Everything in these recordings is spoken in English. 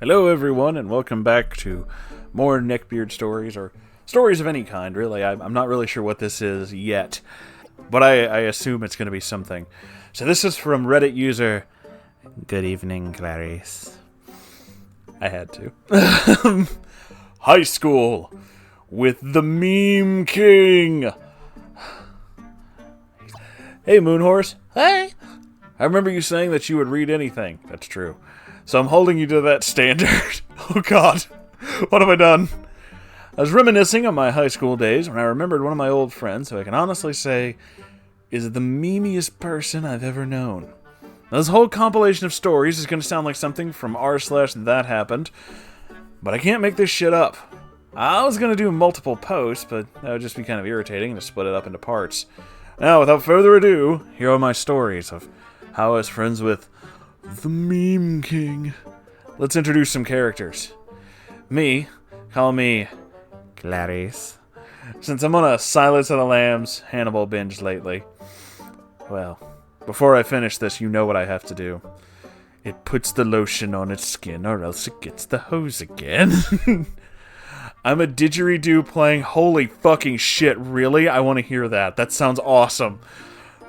Hello everyone, and welcome back to more neckbeard stories, or stories of any kind, really. I'm not really sure what this is yet, but I assume it's going to be something. So this is from Reddit user, Good evening, Clarice. I had to. High school with the Meme King. Hey, Moonhorse. Hey! I remember you saying that you would read anything. That's true. So I'm holding you to that standard. Oh god, what have I done? I was reminiscing on my high school days when I remembered one of my old friends who I can honestly say is the memeiest person I've ever known. Now, this whole compilation of stories is going to sound like something from r/that happened, but I can't make this shit up. I was going to do multiple posts, but that would just be kind of irritating to split it up into parts. Now, without further ado, here are my stories of how I was friends with the Meme King. Let's introduce some characters. Me, call me Clarice, since I'm on a Silence of the Lambs Hannibal binge lately. Well, before I finish this, you know what I have to do. It puts the lotion on its skin, or else it gets the hose again. I'm a didgeridoo playing. Holy fucking shit, really? I want to hear that. That sounds awesome.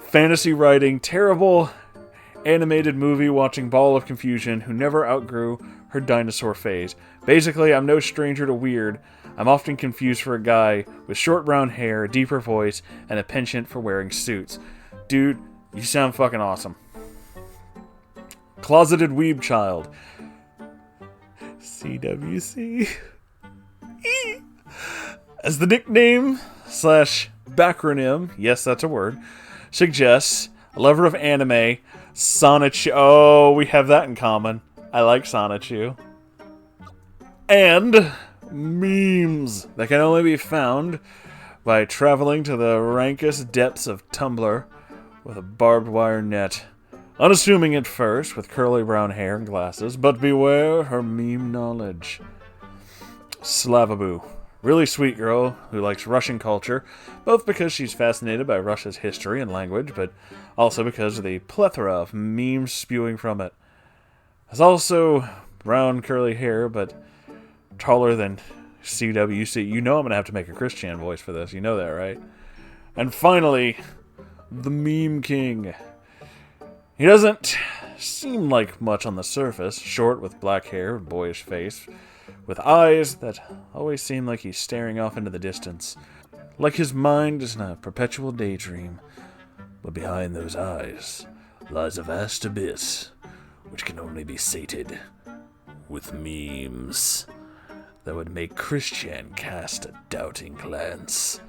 Fantasy writing, terrible animated movie watching ball of confusion who never outgrew her dinosaur phase. Basically, I'm no stranger to weird. I'm often confused for a guy with short brown hair, a deeper voice, and a penchant for wearing suits. Dude, you sound fucking awesome. Closeted weeb child. CWC. As the nickname / backronym, yes, that's a word, suggests, a lover of anime, Sonichu. Oh, we have that in common. I like Sonichu. And memes that can only be found by traveling to the rankest depths of Tumblr with a barbed wire net. Unassuming at first, with curly brown hair and glasses, but beware her meme knowledge. Slavaboo. Really sweet girl who likes Russian culture, both because she's fascinated by Russia's history and language, but also because of the plethora of memes spewing from it. Has also brown curly hair, but taller than CWC. You know I'm going to have to make a Christian voice for this. You know that, right? And finally, the Meme King. He doesn't seem like much on the surface. Short with black hair, boyish face, with eyes that always seem like he's staring off into the distance, like his mind is in a perpetual daydream. But behind those eyes lies a vast abyss, which can only be sated with memes that would make Christian cast a doubting glance.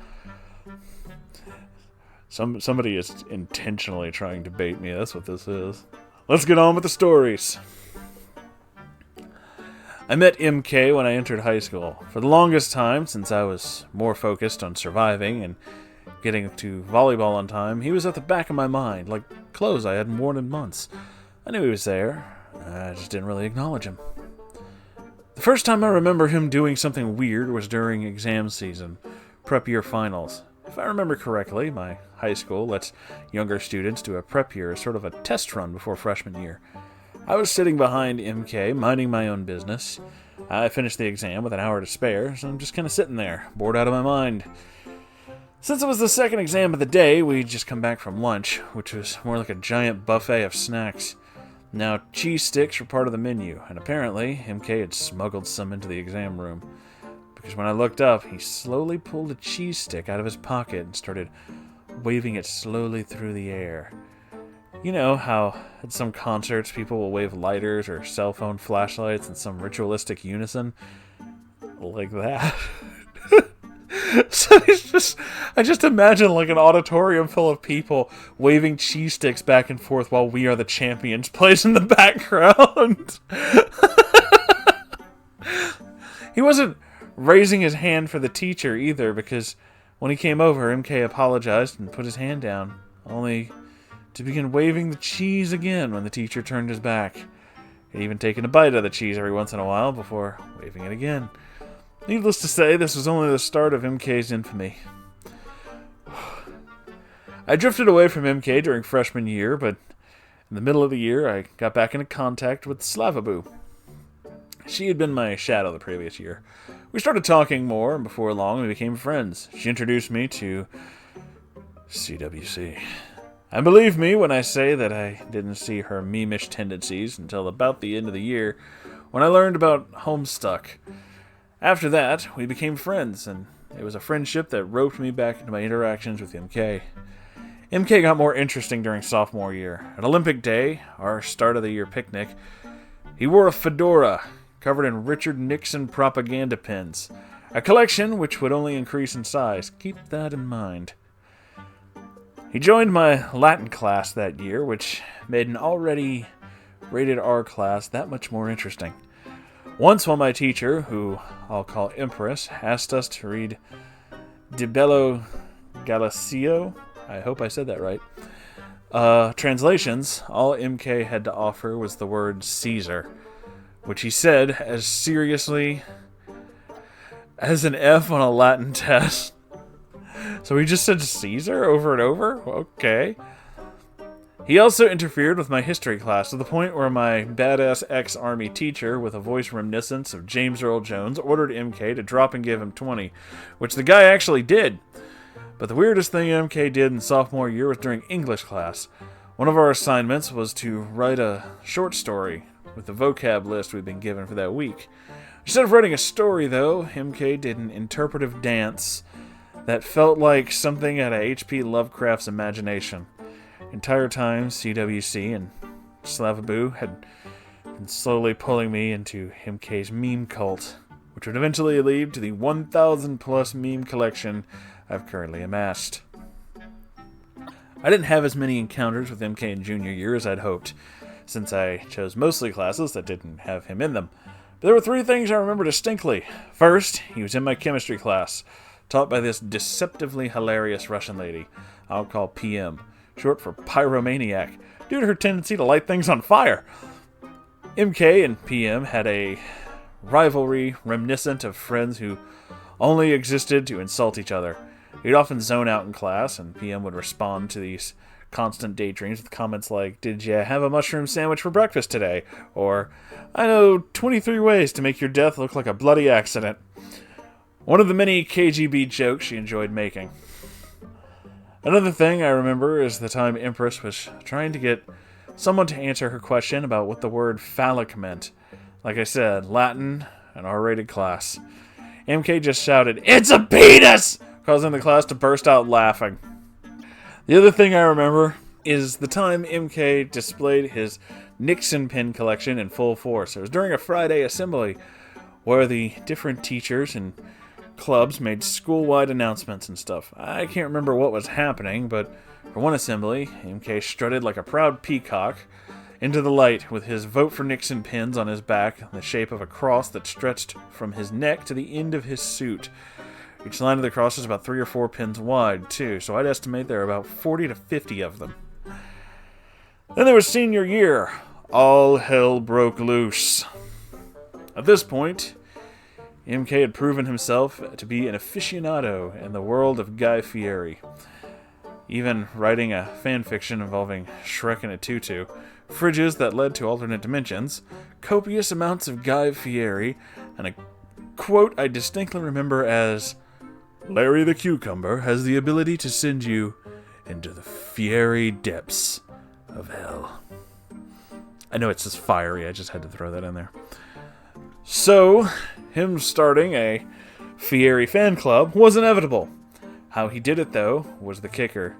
Somebody is intentionally trying to bait me. That's what this is. Let's get on with the stories. I met MK when I entered high school. For the longest time, since I was more focused on surviving and getting to volleyball on time, he was at the back of my mind, like clothes I hadn't worn in months. I knew he was there. I just didn't really acknowledge him. The first time I remember him doing something weird was during exam season, prep year finals. If I remember correctly, my high school lets younger students do a prep year as sort of a test run before freshman year. I was sitting behind MK, minding my own business. I finished the exam with an hour to spare, so I'm just kind of sitting there, bored out of my mind. Since it was the second exam of the day, we'd just come back from lunch, which was more like a giant buffet of snacks. Now, cheese sticks were part of the menu, and apparently, MK had smuggled some into the exam room. Because when I looked up, he slowly pulled a cheese stick out of his pocket and started waving it slowly through the air. You know how at some concerts people will wave lighters or cell phone flashlights in some ritualistic unison? Like that. So I just imagine like an auditorium full of people waving cheese sticks back and forth while We Are the Champions plays in the background. He wasn't raising his hand for the teacher either, because when he came over, MK apologized and put his hand down, only to begin waving the cheese again when the teacher turned his back. He'd even taken a bite of the cheese every once in a while before waving it again. Needless to say, this was only the start of MK's infamy. I drifted away from MK during freshman year, but in the middle of the year, I got back into contact with Slavaboo. She had been my shadow the previous year. We started talking more, and before long we became friends. She introduced me to CWC. And believe me when I say that I didn't see her memeish tendencies until about the end of the year, when I learned about Homestuck. After that, we became friends, and it was a friendship that roped me back into my interactions with MK. MK got more interesting during sophomore year. At Olympic Day, our start of the year picnic, he wore a fedora covered in Richard Nixon propaganda pins, a collection which would only increase in size. Keep that in mind. He joined my Latin class that year, which made an already rated R class that much more interesting. Once while my teacher, who I'll call Empress, asked us to read De Bello Galicio, I hope I said that right, translations, all MK had to offer was the word Caesar, which he said as seriously as an F on a Latin test. So he just said Caesar over and over? Okay. He also interfered with my history class to the point where my badass ex-army teacher, with a voice reminiscent of James Earl Jones, ordered MK to drop and give him 20, which the guy actually did. But the weirdest thing MK did in sophomore year was during English class. One of our assignments was to write a short story with the vocab list we'd been given for that week. Instead of writing a story, though, MK did an interpretive dance that felt like something out of H.P. Lovecraft's imagination. Entire time, CWC and Slavaboo had been slowly pulling me into MK's meme cult, which would eventually lead to the 1,000 plus meme collection I've currently amassed. I didn't have as many encounters with MK in junior year as I'd hoped, since I chose mostly classes that didn't have him in them. But there were three things I remember distinctly. First, he was in my chemistry class, taught by this deceptively hilarious Russian lady I'll call PM, short for pyromaniac, due to her tendency to light things on fire. MK and PM had a rivalry reminiscent of friends who only existed to insult each other. He'd often zone out in class, and PM would respond to these constant daydreams with comments like, "Did you have a mushroom sandwich for breakfast today?" Or, "I know 23 ways to make your death look like a bloody accident." One of the many KGB jokes she enjoyed making. Another thing I remember is the time Empress was trying to get someone to answer her question about what the word phallic meant. Like I said, Latin, an R-rated class. MK just shouted, "It's a penis!" causing the class to burst out laughing. The other thing I remember is the time MK displayed his Nixon pin collection in full force. It was during a Friday assembly where the different teachers and clubs made school-wide announcements and stuff. I can't remember what was happening, but for one assembly, MK strutted like a proud peacock into the light with his Vote for Nixon pins on his back in the shape of a cross that stretched from his neck to the end of his suit. Each line of the cross is about 3 or 4 pins wide, too, so I'd estimate there are about 40 to 50 of them. Then there was senior year. All hell broke loose. At this point, MK had proven himself to be an aficionado in the world of Guy Fieri, even writing a fanfiction involving Shrek in a tutu, fridges that led to alternate dimensions, copious amounts of Guy Fieri, and a quote I distinctly remember as, "Larry the Cucumber has the ability to send you into the fiery depths of hell." I know it says fiery, I just had to throw that in there. So, him starting a Fieri fan club was inevitable. How he did it, though, was the kicker.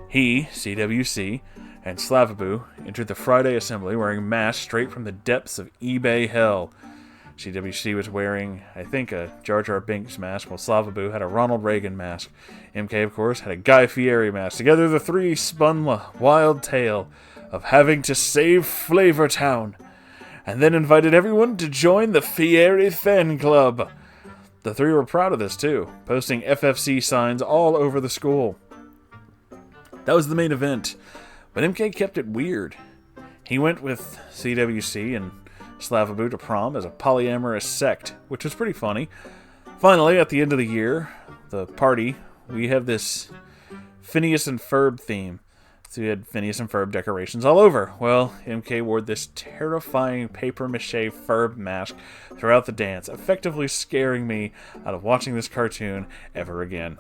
He, CWC, and Slavaboo entered the Friday assembly wearing masks straight from the depths of eBay hell. CWC was wearing, I think, a Jar Jar Binks mask, while Slavaboo had a Ronald Reagan mask. MK, of course, had a Guy Fieri mask. Together, the three spun a wild tale of having to save Flavortown, and then invited everyone to join the Fieri fan club. The three were proud of this, too, posting FFC signs all over the school. That was the main event, but MK kept it weird. He went with CWC and Slavaboo to prom as a polyamorous sect, which was pretty funny. Finally, at the end of the year, the party, we have this Phineas and Ferb theme. So we had Phineas and Ferb decorations all over. Well, MK wore this terrifying papier-mâché Ferb mask throughout the dance, effectively scaring me out of watching this cartoon ever again.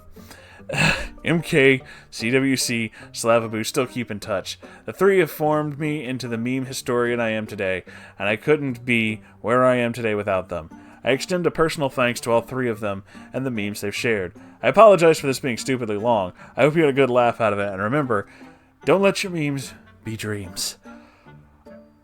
MK, CWC, Slavaboo still keep in touch. The three have formed me into the meme historian I am today, and I couldn't be where I am today without them. I extend a personal thanks to all three of them and the memes they've shared. I apologize for this being stupidly long. I hope you had a good laugh out of it, and remember, don't let your memes be dreams.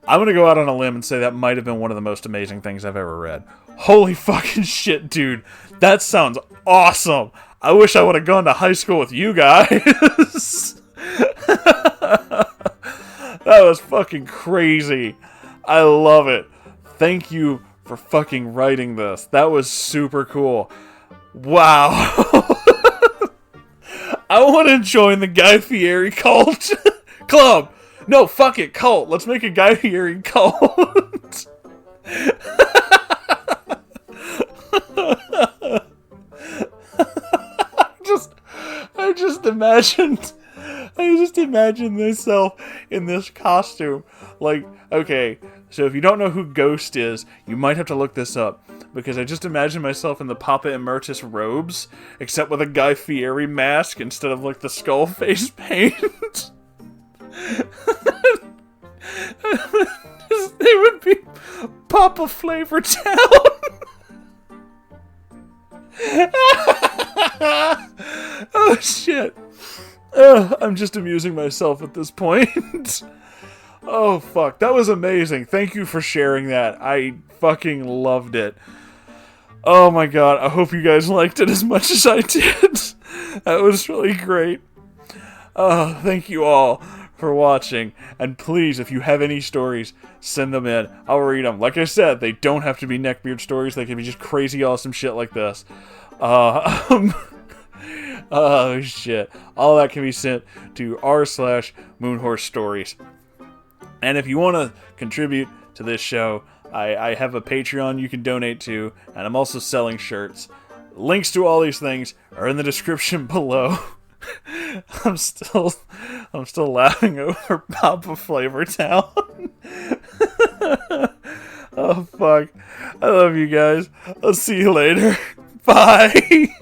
I'm going to go out on a limb and say that might have been one of the most amazing things I've ever read. Holy fucking shit, dude. That sounds awesome. I wish I would have gone to high school with you guys. That was fucking crazy. I love it. Thank you for fucking writing this. That was super cool. Wow. I want to join the Guy Fieri cult. Club. No, fuck it, cult. Let's make a Guy Fieri cult. I just imagined myself in this costume. Like, okay, so if you don't know who Ghost is, you might have to look this up. Because I just imagine myself in the Papa Emeritus robes, except with a Guy Fieri mask instead of, like, the skull face paint. They would be Papa Flavor Town. Oh, shit. I'm just amusing myself at this point. Oh, fuck. That was amazing. Thank you for sharing that. I fucking loved it. Oh my god, I hope you guys liked it as much as I did. That was really great. Thank you all for watching. And please, if you have any stories, send them in. I'll read them. Like I said, they don't have to be neckbeard stories. They can be just crazy awesome shit like this. Oh shit. All that can be sent to r/Moonhorse Stories. And if you want to contribute to this show, I have a Patreon you can donate to, and I'm also selling shirts. Links to all these things are in the description below. I'm still laughing over Papa Flavor Town. Oh fuck. I love you guys. I'll see you later. Bye.